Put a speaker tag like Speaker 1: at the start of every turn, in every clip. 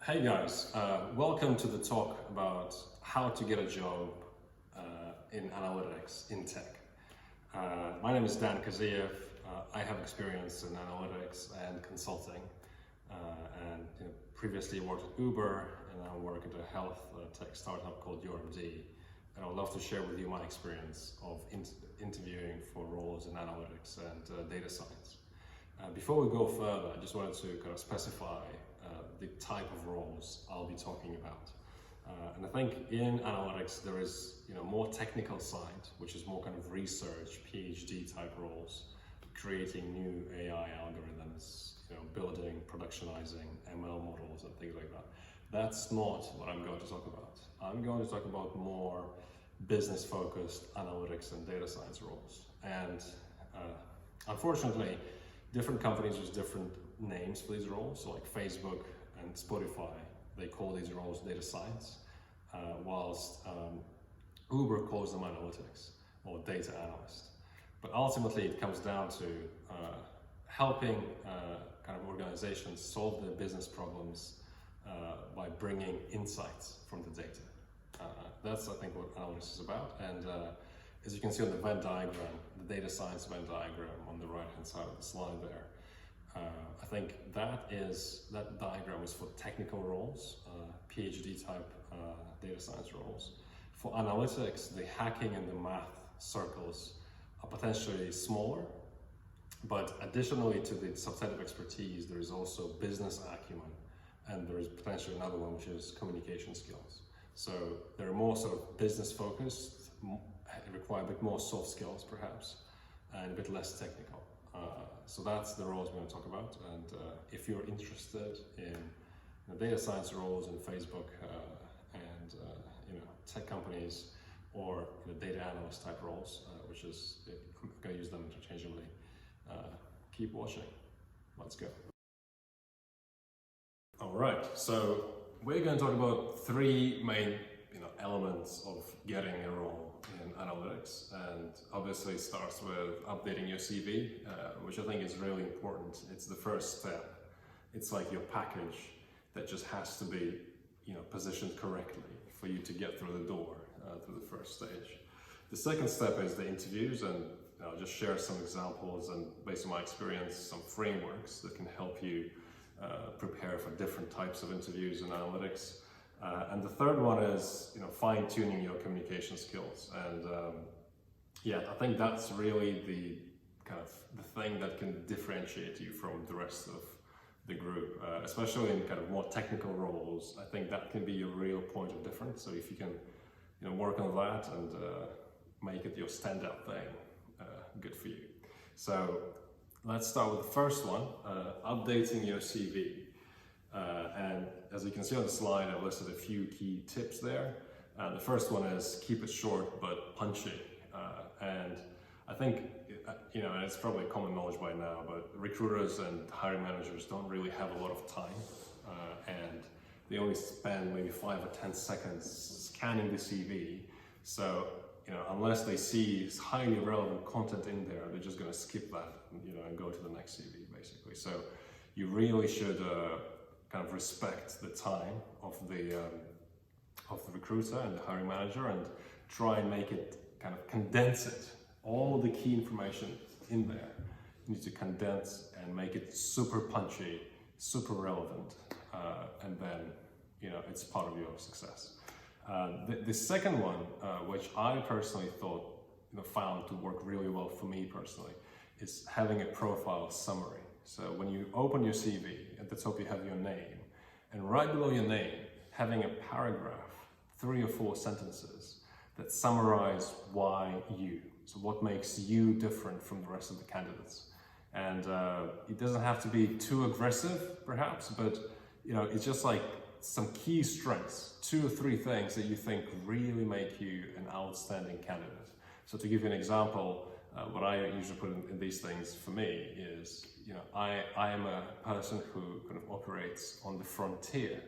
Speaker 1: Hey guys, welcome to the talk about how to get a job in analytics in tech. My name is Dan Kaziyev. I have experience in analytics and consulting, and previously worked at Uber, and I work at a health tech startup called Your.md. And I would love to share with you my experience of interviewing for roles in analytics and data science. Before we go further, I just wanted to kind of specify the type of roles I'll be talking about. And I think in analytics there is more technical side, which is more kind of research, PhD type roles, creating new AI algorithms, building, productionizing ML models and things like that. That's not what I'm going to talk about. I'm going to talk about more business focused analytics and data science roles. And unfortunately, different companies use different names for these roles. So like Facebook and Spotify, they call these roles data science, whilst Uber calls them analytics or data analyst. But ultimately it comes down to helping kind of organizations solve their business problems by bringing insights from the data. That's I think what analytics is about. And as you can see on the Venn diagram, the data science Venn diagram on the right hand side of the slide there, I think that diagram is for technical roles, PhD type data science roles. For analytics, the hacking and the math circles are potentially smaller, but additionally to the subset of expertise, there is also business acumen, and there is potentially another one, which is communication skills. So they're more sort of business focused, require a bit more soft skills perhaps, and a bit less technical. So that's the roles we're going to talk about. And if you're interested in data science roles in Facebook and tech companies, or data analyst type roles, which is, I'm going to use them interchangeably, keep watching. Let's go. All right, so we're going to talk about three main elements of getting a role in analytics, and obviously it starts with updating your CV, which I think is really important. It's the first step. It's like your package that just has to be positioned correctly for you to get through the door, through the first stage. The second step is the interviews, and I'll just share some examples and based on my experience, some frameworks that can help you prepare for different types of interviews in analytics. And the third one is fine-tuning your communication skills, and I think that's really the thing that can differentiate you from the rest of the group, especially in kind of more technical roles. I think that can be a real point of difference. So if you can work on that and make it your stand-up thing, good for you. So let's start with the first one, updating your CV. And as you can see on the slide, I've listed a few key tips there. The first one is keep it short but punchy. And I think, and it's probably common knowledge by now, but recruiters and hiring managers don't really have a lot of time. And they only spend maybe 5 or 10 seconds scanning the CV. So, unless they see highly relevant content in there, they're just going to skip that, and go to the next CV, basically. So you really should kind of respect the time of the recruiter and the hiring manager, and try and make it kind of condense it. All the key information in there, you need to condense and make it super punchy, super relevant, and then it's part of your success. The second one, which I personally thought found to work really well for me personally, is having a profile summary. So when you open your CV, at the top you have your name, and right below your name, having a paragraph, 3 or 4 sentences that summarize why you. So what makes you different from the rest of the candidates. And it doesn't have to be too aggressive, perhaps, but it's just like some key strengths, 2 or 3 things that you think really make you an outstanding candidate. So to give you an example, what I usually put in these things for me is, I am a person who kind of operates on the frontier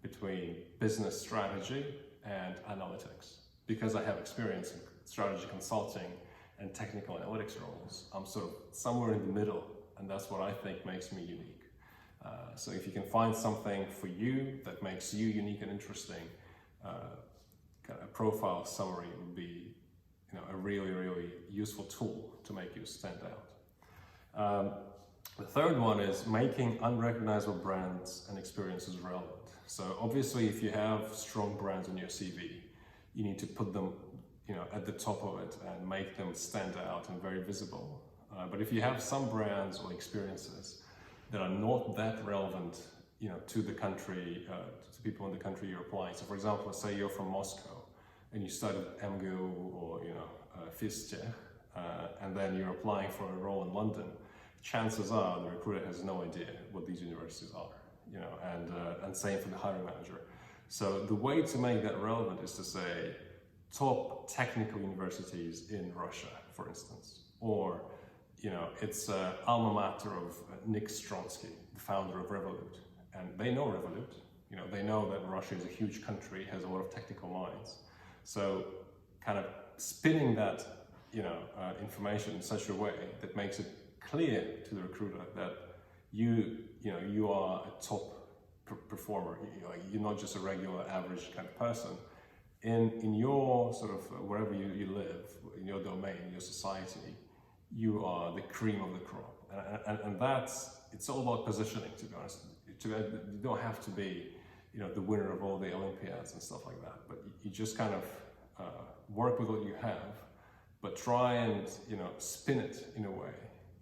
Speaker 1: between business strategy and analytics. Because I have experience in strategy consulting and technical analytics roles, I'm sort of somewhere in the middle, and that's what I think makes me unique. So if you can find something for you that makes you unique and interesting, kind of a profile summary would be, a really, really useful tool to make you stand out. The third one is making unrecognizable brands and experiences relevant. So obviously, if you have strong brands on your CV, you need to put them, at the top of it and make them stand out and very visible. But if you have some brands or experiences that are not that relevant, to the country, to people in the country you're applying. So, for example, say you're from Moscow and you studied MGU or FISTE, and then you're applying for a role in London. Chances are the recruiter has no idea what these universities are, and same for the hiring manager. So the way to make that relevant is to say top technical universities in Russia, for instance, or it's alma mater of Nick Stronsky, the founder of Revolut, and they know Revolut. They know that Russia is a huge country, has a lot of technical minds. So kind of spinning that information in such a way that makes it clear to the recruiter that you are a top performer. You're not just a regular average kind of person. In your sort of wherever you live, in your domain, in your society, you are the cream of the crop, and it's all about positioning. To be honest, you don't have to be the winner of all the Olympiads and stuff like that, but you just kind of work with what you have, but try and spin it in a way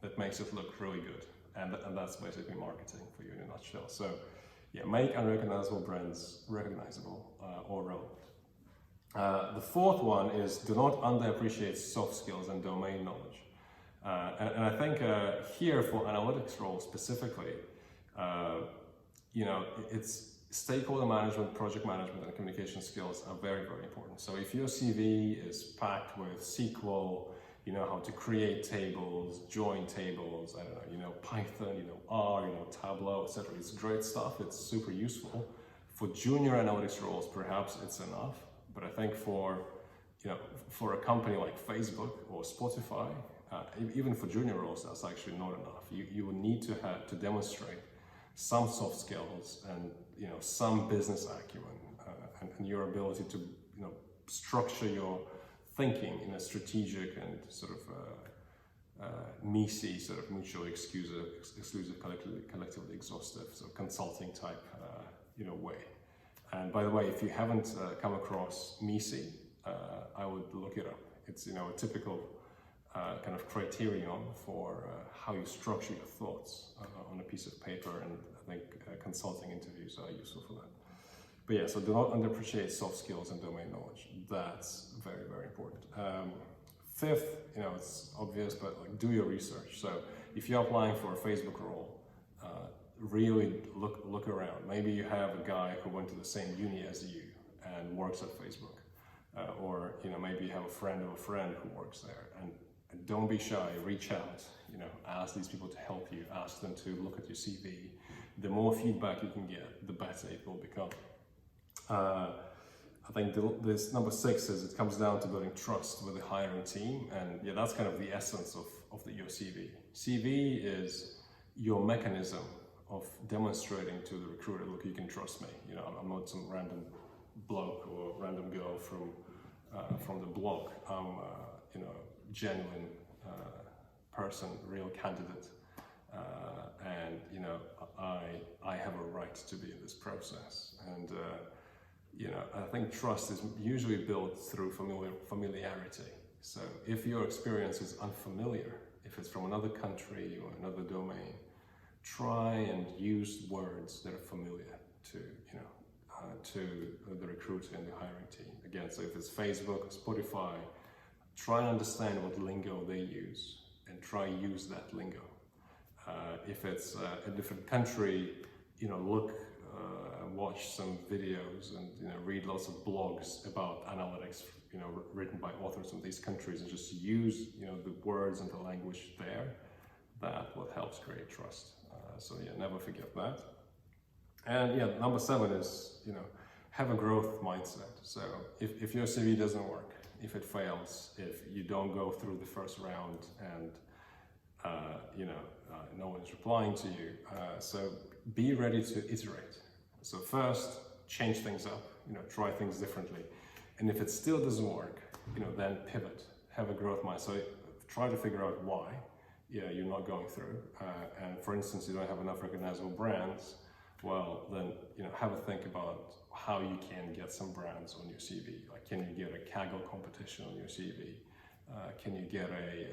Speaker 1: that makes it look really good, and that's basically marketing for you in a nutshell. So yeah, make unrecognizable brands recognizable or relevant. The fourth one is do not underappreciate soft skills and domain knowledge. And I think here for analytics roles specifically, it's stakeholder management, project management, and communication skills are very, very important. So if your CV is packed with SQL, how to create tables, join tables, Python, R, Tableau, etc. It's great stuff. It's super useful. For junior analytics roles, perhaps it's enough. But I think for a company like Facebook or Spotify, even for junior roles, that's actually not enough. You will need to demonstrate some soft skills and some business acumen and your ability to structure your thinking in a strategic and sort of MECE, sort of mutually exclusive, collectively exhaustive, sort of consulting type way. And by the way, if you haven't come across MECE, I would look it up. It's a typical kind of criterion for how you structure your thoughts on a piece of paper, and I think consulting interviews are useful for that. But yeah, so do not underappreciate soft skills and domain knowledge. That's very, very important. Fifth, it's obvious, but do your research. So if you're applying for a Facebook role, really look around. Maybe you have a guy who went to the same uni as you and works at Facebook, or maybe you have a friend of a friend who works there. And don't be shy. Reach out. Ask these people to help you. Ask them to look at your CV. The more feedback you can get, the better it will become. I think this number 6 is it comes down to building trust with the hiring team, and yeah, that's kind of the essence of your CV. CV is your mechanism of demonstrating to the recruiter, look, you can trust me. I'm not some random bloke or random girl from the block. I'm genuine person, real candidate, and I have a right to be in this process. And I think trust is usually built through familiarity. So if your experience is unfamiliar, if it's from another country or another domain, try and use words that are familiar to the recruiter and the hiring team. Again, so if it's Facebook, Spotify, try and understand what lingo they use and try use that lingo. If it's a different country, watch some videos and read lots of blogs about analytics, written by authors from these countries, and just use the words and the language there. That what helps create trust. So yeah, never forget that. And yeah, number 7 is have a growth mindset. So if your CV doesn't work, if it fails, if you don't go through the first round and no one's replying to you, so be ready to iterate. So first, change things up, try things differently. And if it still doesn't work, then pivot, have a growth mind. So try to figure out why you're not going through. And for instance, you don't have enough recognizable brands. Well, then have a think about how you can get some brands on your CV. Like, can you get a Kaggle competition on your CV? Can you get a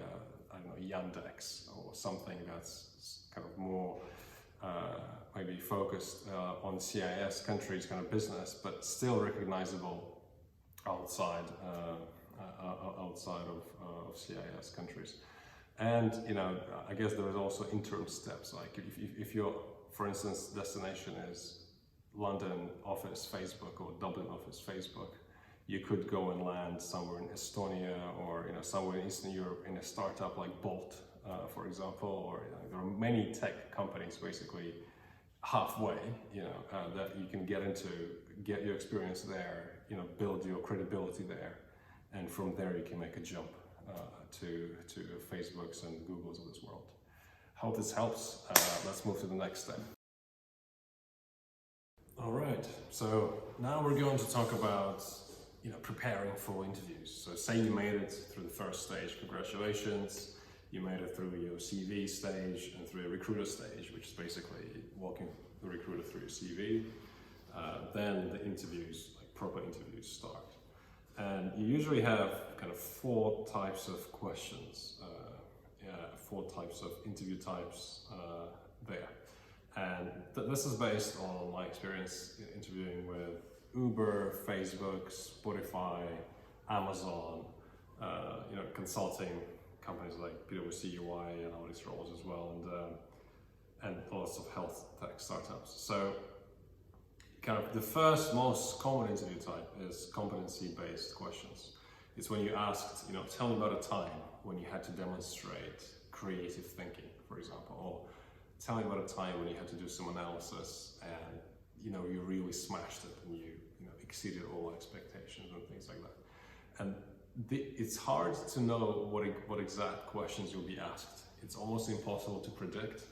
Speaker 1: Yandex or something that's kind of more maybe focused on CIS countries kind of business, but still recognizable outside of CIS countries. And I guess there is also interim steps. Like if your, for instance, destination is London office Facebook or Dublin office Facebook, you could go and land somewhere in Estonia or somewhere in Eastern Europe in a startup like Bolt, for example, or there are many tech companies basically halfway, that you can get into, get your experience there, build your credibility there, and from there you can make a jump to Facebooks and Googles of this world. Hope this helps. Let's move to the next step. All right, so now we're going to talk about preparing for interviews. So say you made it through the first stage, congratulations. You made it through your CV stage and through your recruiter stage, which is basically walking the recruiter through your CV. Then the interviews, like proper interviews, start. And you usually have kind of 4 types of questions, 4 types of interview types there. And this is based on my experience interviewing with Uber, Facebook, Spotify, Amazon, consulting companies like PwC, UI, and all these roles as well, and lots of health tech startups. So kind of the first most common interview type is competency-based questions. It's when you asked, tell me about a time when you had to demonstrate creative thinking, for example, or tell me about a time when you had to do some analysis and you really smashed it and you exceeded all expectations and things like that. And it's hard to know what exact questions you'll be asked. It's almost impossible to predict,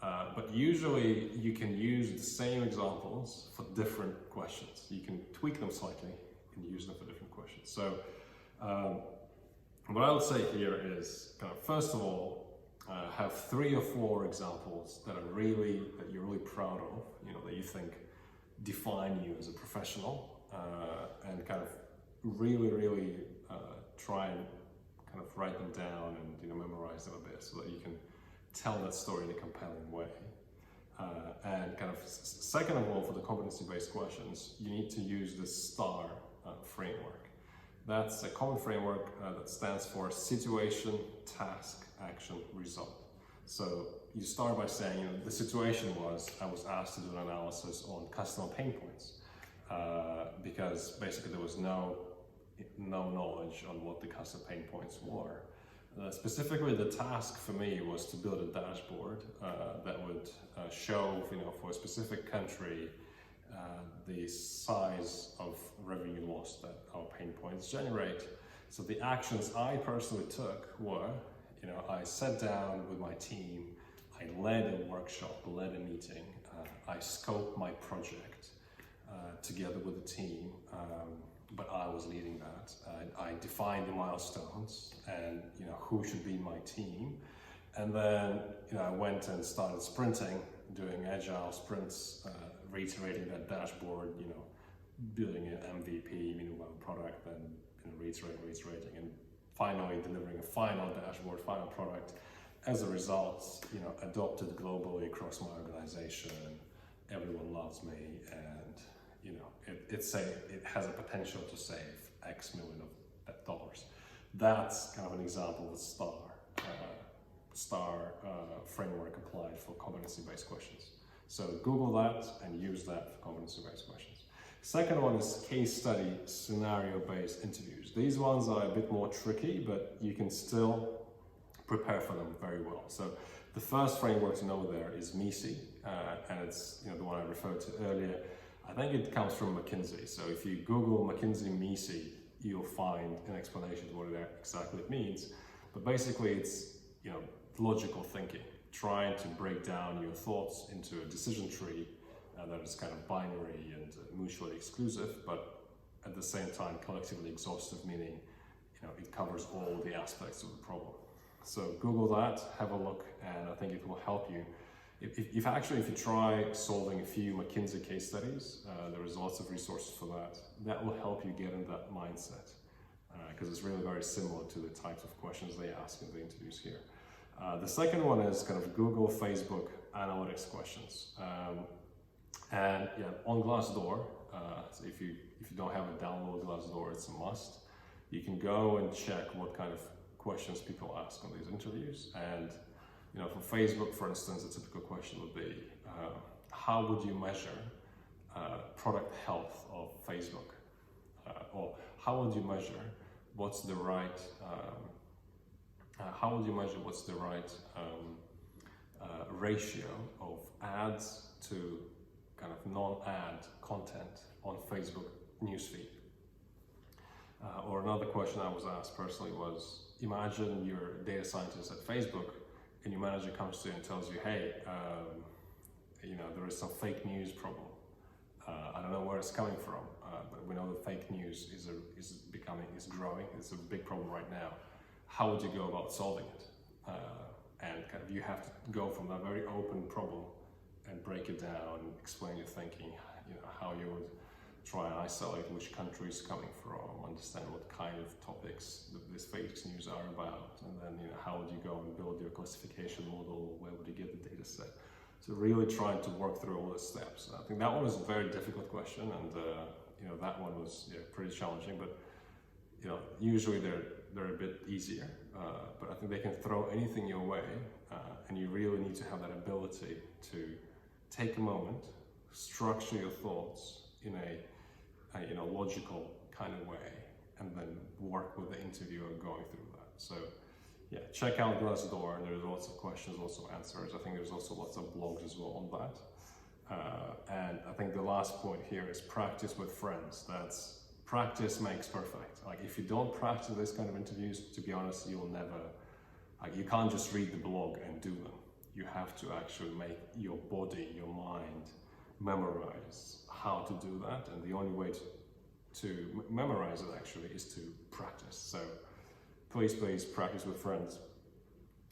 Speaker 1: but usually you can use the same examples for different questions. You can tweak them slightly and use them for different questions. So what I would say here is first of all, have 3 or 4 examples that you're really proud of, that you think define you as a professional, and kind of really try and kind of write them down and memorize them a bit so that you can tell that story in a compelling way. And kind of second of all, for the competency-based questions, you need to use the STAR framework. That's a common framework that stands for situation, task, action, result. So you start by saying, the situation was I was asked to do an analysis on customer pain points because basically there was no knowledge on what the customer pain points were. Specifically, the task for me was to build a dashboard that would show, for a specific country, the size of revenue loss that our pain points generate. So the actions I personally took were, I sat down with my team, I led a workshop, led a meeting, I scoped my project together with the team, but I was leading that. I defined the milestones and who should be in my team, and then I went and started sprinting, doing agile sprints, reiterating that dashboard, building an MVP, minimum product, and reiterating, and finally delivering a final dashboard, final product. As a result, adopted globally across my organization. Everyone loves me, and it has a potential to save X million of dollars. That's kind of an example of the STAR framework applied for competency-based questions. So Google that and use that for competency-based questions. Second one is case study scenario-based interviews. These ones are a bit more tricky, but you can still prepare for them very well. So the first framework to know there is MECE, and it's the one I referred to earlier. I think it comes from McKinsey. So if you Google McKinsey MECE, you'll find an explanation of what exactly it means. But basically, it's logical thinking, trying to break down your thoughts into a decision tree that is kind of binary and mutually exclusive, but at the same time collectively exhaustive, meaning it covers all the aspects of the problem. So Google that, have a look, and I think it will help you. If you try solving a few McKinsey case studies, there is lots of resources for that. That will help you get in that mindset, because it's really very similar to the types of questions they ask in the interviews here. The second one is kind of Google, Facebook analytics questions. And yeah, on Glassdoor, so if you don't have a download Glassdoor, it's a must. You can go and check what kind of questions people ask on these interviews. And for Facebook, for instance, a typical question would be, how would you measure product health of Facebook? Or how would you measure what's the right ratio of ads to kind of non-ad content on Facebook newsfeed? Or another question I was asked personally was, imagine you're a data scientist at Facebook and your manager comes to you and tells you, hey, there is some fake news problem. I don't know where it's coming from, but we know that fake news is growing. It's a big problem right now. How would you go about solving it? And kind of you have to go from that very open problem and break it down, explain your thinking, how you would try and isolate which country it's coming from, understand what kind of topics these fake news are about, and then how would you go and build your classification model, where would you get the data set? So really trying to work through all the steps. I think that one was a very difficult question, and that one was pretty challenging, but usually they're a bit easier, but I think they can throw anything your way, and you really need to have that ability to take a moment, structure your thoughts in a logical kind of way, and then work with the interviewer going through that. So yeah, check out Glassdoor, and there's lots of questions, lots of answers. I think there's also lots of blogs as well on that. And I think the last point here is practice with friends. That's practice makes perfect. Like if you don't practice this kind of interviews, to be honest, you'll never, you can't just read the blog and do them. You have to actually make your body, your mind memorize how to do that, and the only way to memorize it actually is to practice. So please practice with friends.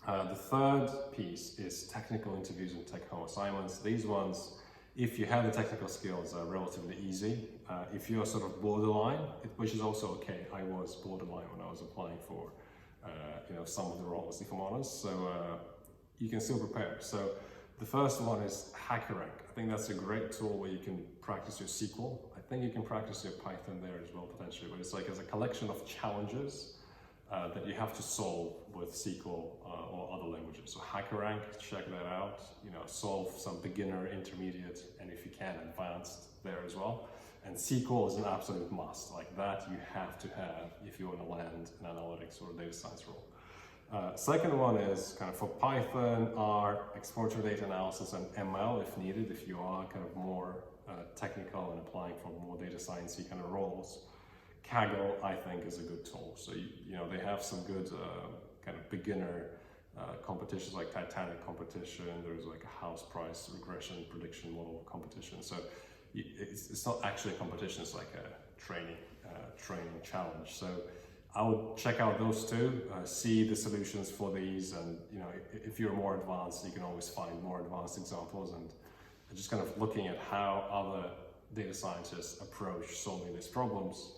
Speaker 1: The third piece is technical interviews and take-home assignments. These ones, if you have the technical skills, are relatively easy. If you're sort of borderline, which is also okay, I was borderline when I was applying for some of the roles, if I'm honest, so you can still prepare. So the first one is HackerRank. I think that's a great tool where you can practice your SQL. I think you can practice your Python there as well potentially, but it's like as a collection of challenges that you have to solve with SQL or other languages. So HackerRank, check that out. Solve some beginner, intermediate, and if you can, advanced there as well. And SQL is an absolute must. Like that you have to have if you want to land in analytics or data science role. Second one is kind of for Python, R, exploratory data analysis, and ML if needed, if you are kind of more technical and applying for more data sciencey kind of roles. Kaggle, I think, is a good tool. So, they have some good kind of beginner competitions like Titanic competition. There's like a house price regression prediction model competition. So it's not actually a competition, it's like a training challenge. So I would check out those two, see the solutions for these, and if you're more advanced, you can always find more advanced examples, and just kind of looking at how other data scientists approach solving these problems.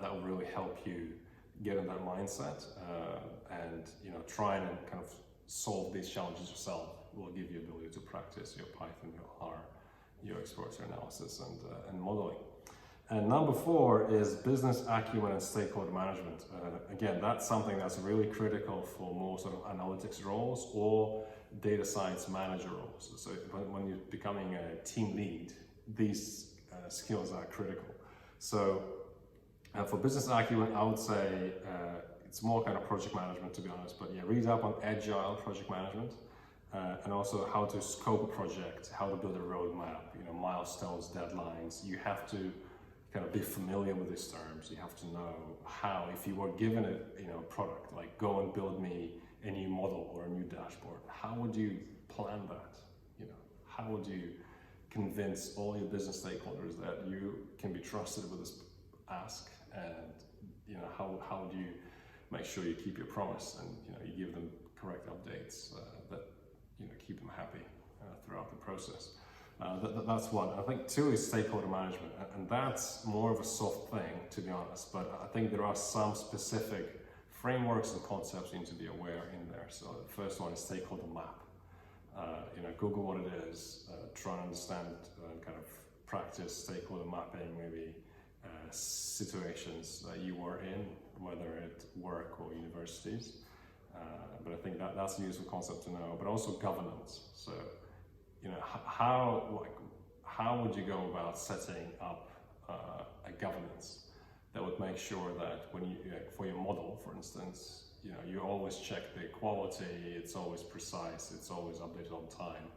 Speaker 1: That will really help you get in that mindset, and try and kind of solve these challenges yourself. Will give you the ability to practice your Python, your R, your exploratory analysis, and modeling. And number 4 is business acumen and stakeholder management. Again, that's something that's really critical for more sort of analytics roles or data science manager roles. So when you're becoming a team lead, these skills are critical. So for business acumen, I would say it's more kind of project management, to be honest, but yeah, read up on agile project management, and also how to scope a project, how to build a roadmap, milestones, deadlines. You have to kind of be familiar with these terms. You have to know how, if you were given a product, like go and build me a new model or a new dashboard, how would you plan that? How would you convince all your business stakeholders that you can be trusted with this ask, and how do you make sure you keep your promise and you give them correct updates that keep them happy throughout the process. That's one. I think two is stakeholder management, and that's more of a soft thing, to be honest, but I think there are some specific frameworks and concepts you need to be aware in there. So the first one is stakeholder map. Google what it is, try and understand and kind of practice stakeholder mapping, maybe situations that you were in, whether at work or universities. But I think that's a useful concept to know, but also governance. So, how would you go about setting up a governance that would make sure that when you, for your model, for instance, you always check the quality, it's always precise, it's always updated on time.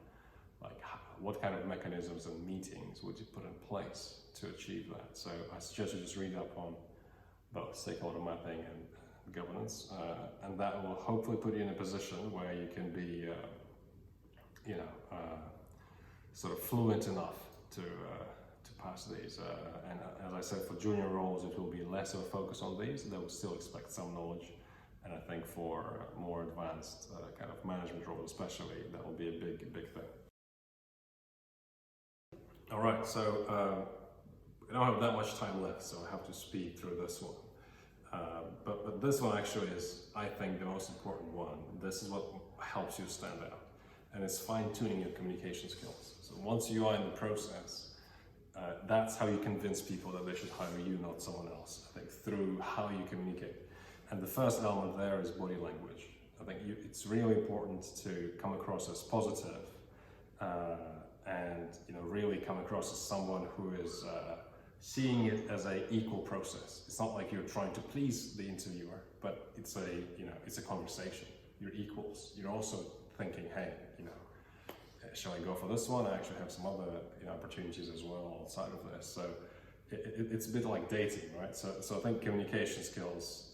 Speaker 1: Like, what kind of mechanisms and meetings would you put in place to achieve that? So I suggest you just read up on both stakeholder mapping and governance, and that will hopefully put you in a position where you can be, sort of fluent enough to pass these. And as I said, for junior roles, it will be less of a focus on these. They will still expect some knowledge. And I think for more advanced kind of management roles especially, that will be a big thing. All right, so I don't have that much time left, so I have to speed through this one. But this one actually is, I think, the most important one. This is what helps you stand out. And it's fine-tuning your communication skills. So once you are in the process, that's how you convince people that they should hire you, not someone else, I think, through how you communicate. And the first element there is body language. I think it's really important to come across as positive and really come across as someone who is seeing it as an equal process. It's not like you're trying to please the interviewer, but it's a conversation. You're equals. You're also thinking, hey, shall I go for this one? I actually have some other opportunities as well outside of this. So it's a bit like dating, right? So I think communication skills,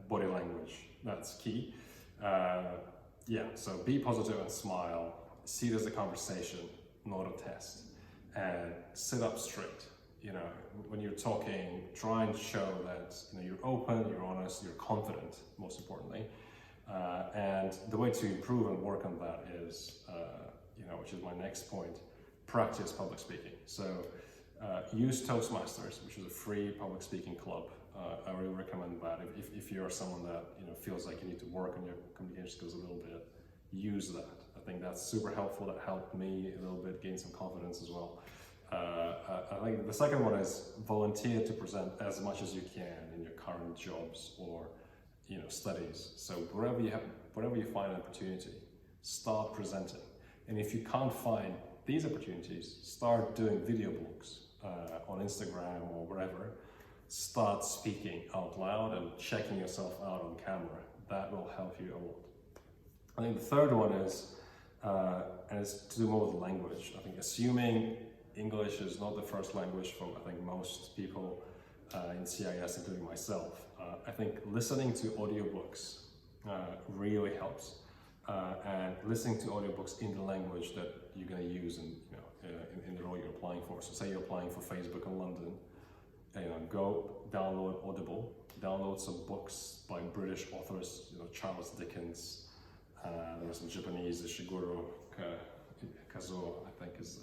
Speaker 1: body language, that's key. So be positive and smile. See it as a conversation, not a test. And sit up straight. When you're talking, try and show that you're open, you're honest, you're confident, most importantly. And the way to improve and work on that is, which is my next point, practice public speaking. So use Toastmasters, which is a free public speaking club. I really recommend that. If you're someone that feels like you need to work on your communication skills a little bit, use that. I think that's super helpful. That helped me a little bit gain some confidence as well. I think the second one is volunteer to present as much as you can in your current jobs or studies. So wherever you find an opportunity, start presenting. And if you can't find these opportunities, start doing video blogs on Instagram or wherever. Start speaking out loud and checking yourself out on camera. That will help you a lot. I think the third one is, and it's to do more with language. I think assuming English is not the first language for most people in CIS, including myself. I think listening to audiobooks really helps. And listening to audiobooks in the language that you're going to use in the role you're applying for. So say you're applying for Facebook in London, go download Audible, download some books by British authors, Charles Dickens, there are some Japanese, Shigeru Kazuo, I think is,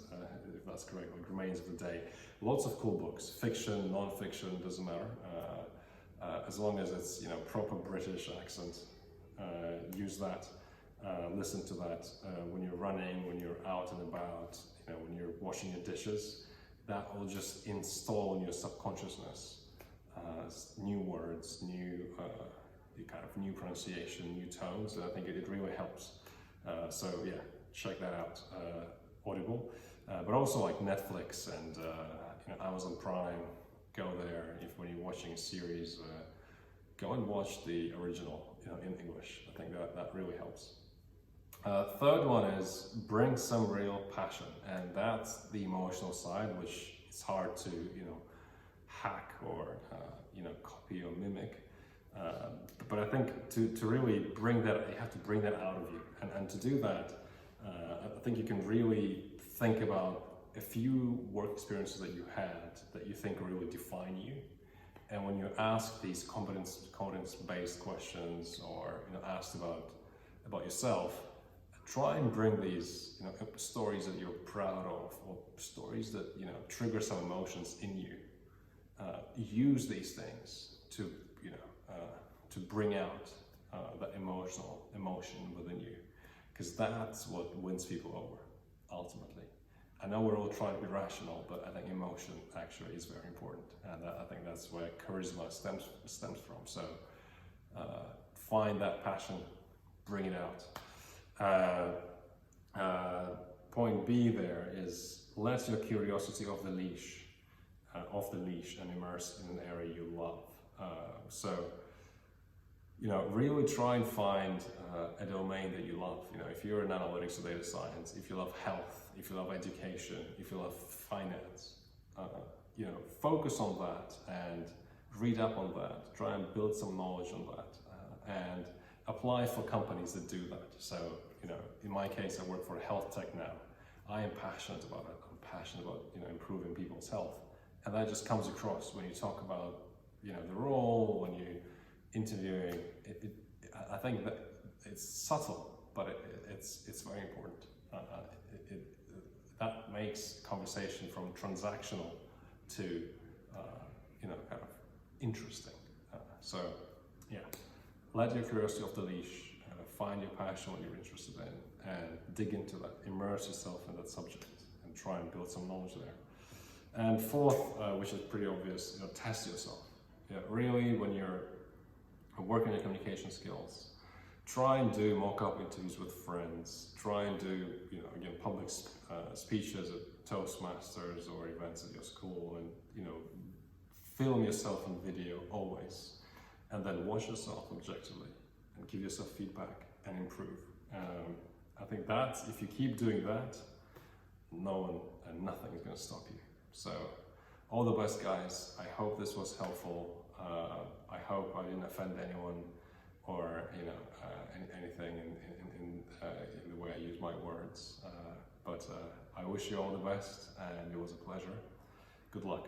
Speaker 1: if that's correct, like Remains of the Day. Lots of cool books, fiction, non-fiction, doesn't matter. As long as it's proper British accent, use that. Listen to that when you're running, when you're out and about, when you're washing your dishes. That will just install in your subconsciousness new words, new pronunciation, new tones, and I think it really helps. So yeah, check that out. Audible, but also like Netflix and Amazon Prime. Go there when you're watching a series. Go and watch the original in English. I think that really helps. Third one is bring some real passion, and that's the emotional side, which is hard to hack or copy or mimic. But I think to really bring that, you have to bring that out of you. And to do that, I think you can really think about a few work experiences that you had that you think really define you. And when you ask these competence-based questions, or asked about yourself, try and bring these stories that you're proud of, or stories that trigger some emotions in you. Use these things to bring out that emotion within you, because that's what wins people over ultimately. I know we're all trying to be rational, but I think emotion actually is very important, and I think that's where charisma stems from. So find that passion, bring it out. Point B there is let your curiosity off the leash and immerse in an area you love. Really try and find a domain that you love. If you're in analytics or data science, if you love health, if you love education, if you love finance, focus on that and read up on that. Try and build some knowledge on that, and apply for companies that do that. So, in my case, I work for a health tech now. I am passionate about it. I'm passionate about improving people's health, and that just comes across when you talk about the role, when you interviewing. I think that it's subtle, but it's very important. That makes conversation from transactional to kind of interesting. Let your curiosity off the leash. Find your passion, what you're interested in, and dig into that. Immerse yourself in that subject and try and build some knowledge there. And fourth, which is pretty obvious, test yourself. Really, when you're working on your communication skills, try and do mock-up interviews with friends. Try and do, again, public speeches at Toastmasters or events at your school, and film yourself on video always, and then watch yourself objectively and give yourself feedback and improve. I think that if you keep doing that, no one and nothing is going to stop you. So, all the best, guys. I hope this was helpful. I hope I didn't offend anyone, or anything in the way I use my words. But I wish you all the best, and it was a pleasure. Good luck.